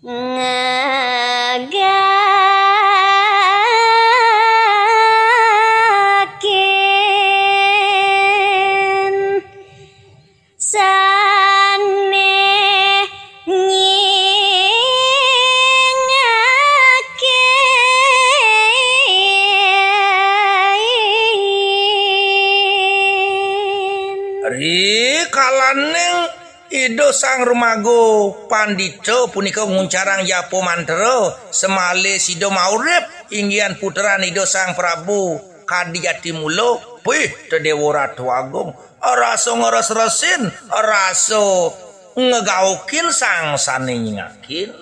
ngagaken sane nyingaken Rikalaneng Ido sang rumago pandito punika nguncarang yapo mantero semale sido maurip inggian puteran Ido sang Prabu Kadiyati mulo pih Dewa Ratu Agung raso ngeres-resin raso ngegaukin sang sane nyingakin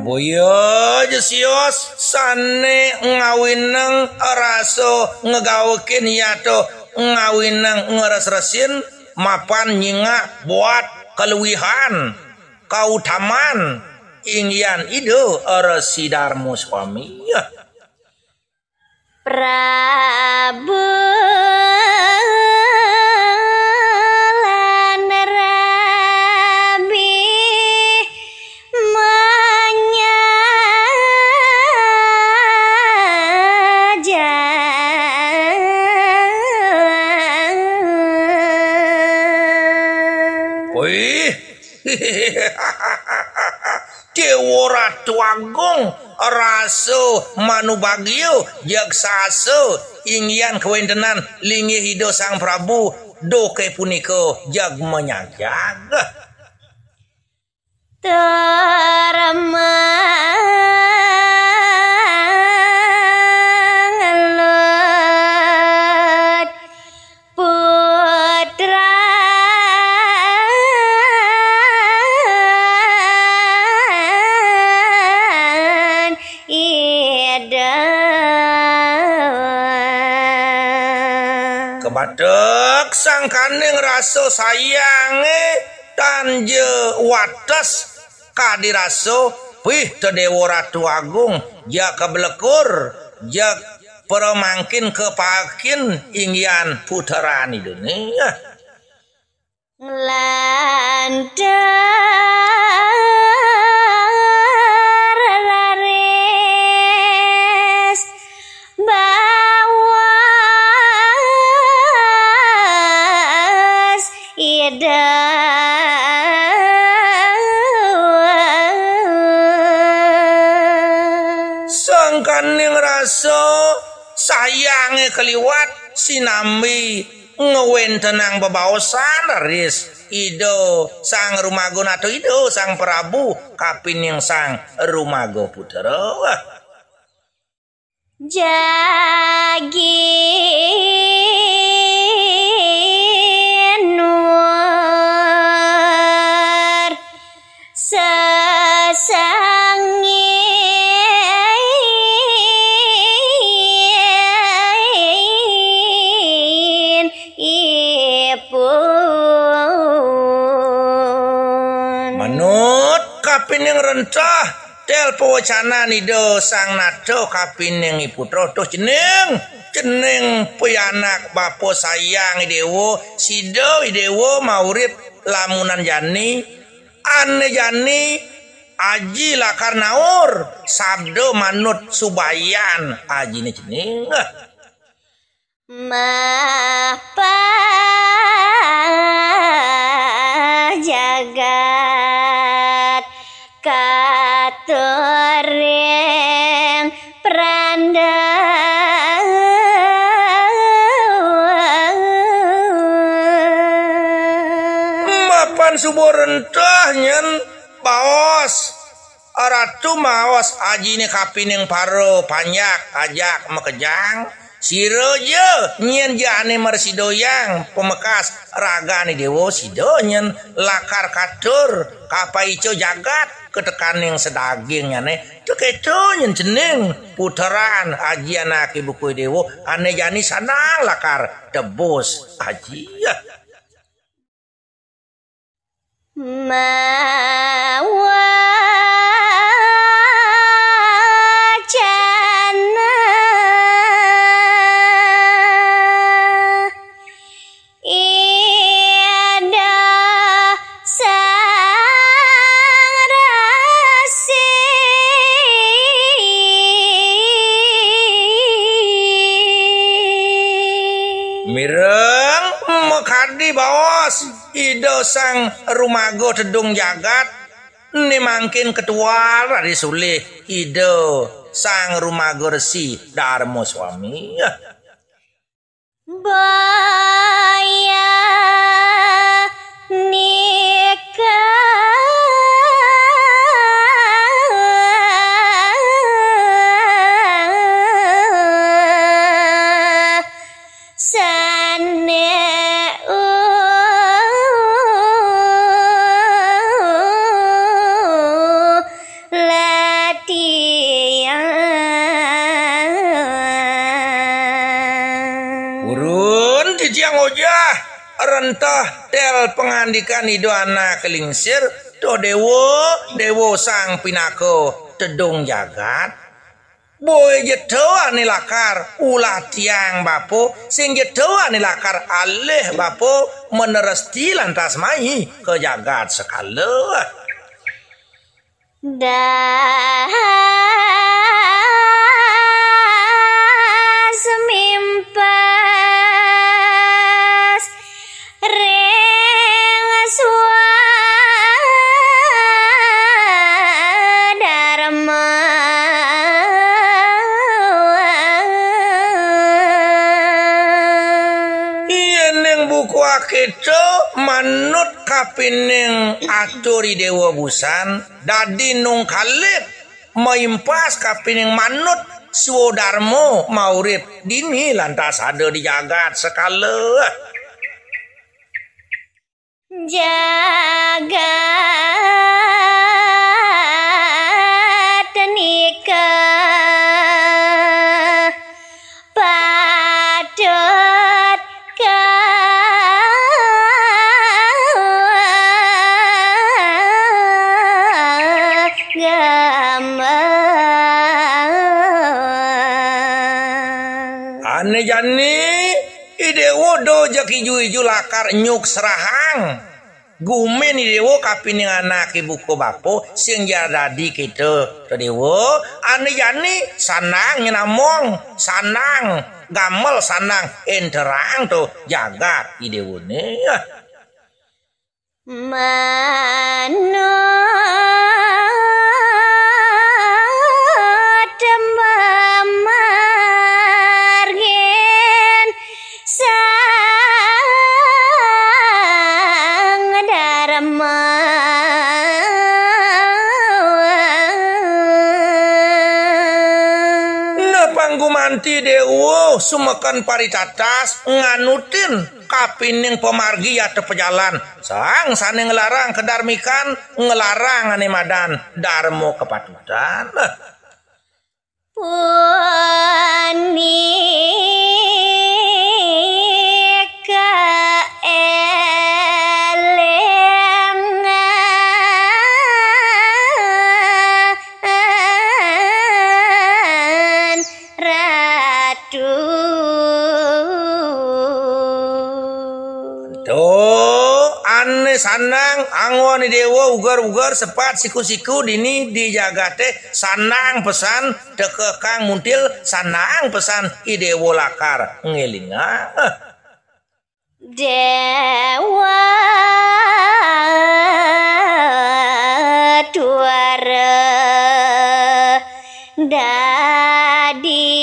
Boyo jesios sane ngawineng raso ngegaukin yato ngawineng ngeres-resin mapan nyinga buat keluwihan kautaman ingyan Ido Resi Darmo Swami Prabu Dewa Ratu Agung raso manubagyo jaksaso ingyan kewentenan linggih Ido sang Prabu doke puniko jag menyajag termangelut putra kebatek sang kaneng raso sayange tanje wates kadiraso pih Dewa Ratu Agung jak kebelekur jak peremangkin kepakin ingyan puteran Indonesia nglandar laris bawas ida sang kaneng raso sayange keliwat sinambi ngewentenang bebaosan laris Ido sang rumago nato Ido sang Prabu kapining sang rumago putera Jaginur sesangin ipun manut kapining rentah tel pewacana Ido sang nato kapining iputro tuh jeneng pianak bapo sayang Dewo sido Dewo maurip lamunan jani ane jani aji lakar naur sabdo manut subayan aji ne jeneng mapa jagat katureng pranda mapan subur rentah nyen baos ratu maos aji ne kapining paro panyak ajak mekejang siroje nyen jane marsidoyang pemekas ragane Dewo sido nyen lakar katur kapaico jagat ketekaning sedagingnya nih teu keco nyen ceneng puteran aji anak ibu ku dewo ane jani sanang lakar tebus aji ya mawacana ida sang rasi mireng mekadi baos ido sang rumago tedung jagat ini mangkin ketua dari sulih ido sang rumago resi Darmo suami ya baya nikah sane latihan urun titiang ojah rentah tel pengandikan ido anak kelingsir do dewo sang pinako tedung jagat boy jetoa ni lakar ulah tiang bapo sing jetoa ni lakar aleh bapo meneresti lantas mai ke jagat sekala das mimpas reng swadharma iening buku akeco manut kapining aturi dewa busan dadi nung kalit maimpas kapining manut Sudarmo maurip dini lantas ada di jagat sekala jagat nikah padot ane jani idewo do jaki iju lakar nyuk serahang gumen idewo kapining anak ibuku bapo sing jadadi kita dewo ane jani sanang nyenamong sanang gamel sanang enterang to jagat idewo ne manut mamargen sang dharma panggumanti dewo sumekan paritatas nganutin kapining pemargi atau pejalan sang sane ngelarang kedarmikan ngelarang ane madan darmo kepatutan punika elengan ratu ane sanang angwan dewa ugar-ugar sepat siku-siku dini di jagate sanang pesan dekekang muntil sanang pesan idewo lakar ngelinga dewa duara dadi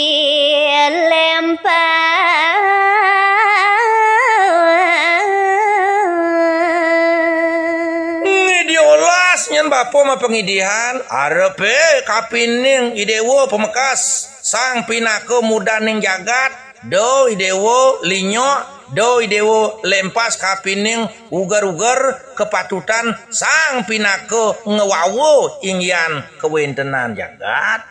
nyen bapo ma pengidihan arepe kapining idewo pemekas sang pinako mudaning jagat do idewo linyo doi dewo lempas kapining ugar-ugar kepatutan sang pinaka ngewawo ingyan kewentenan jagat.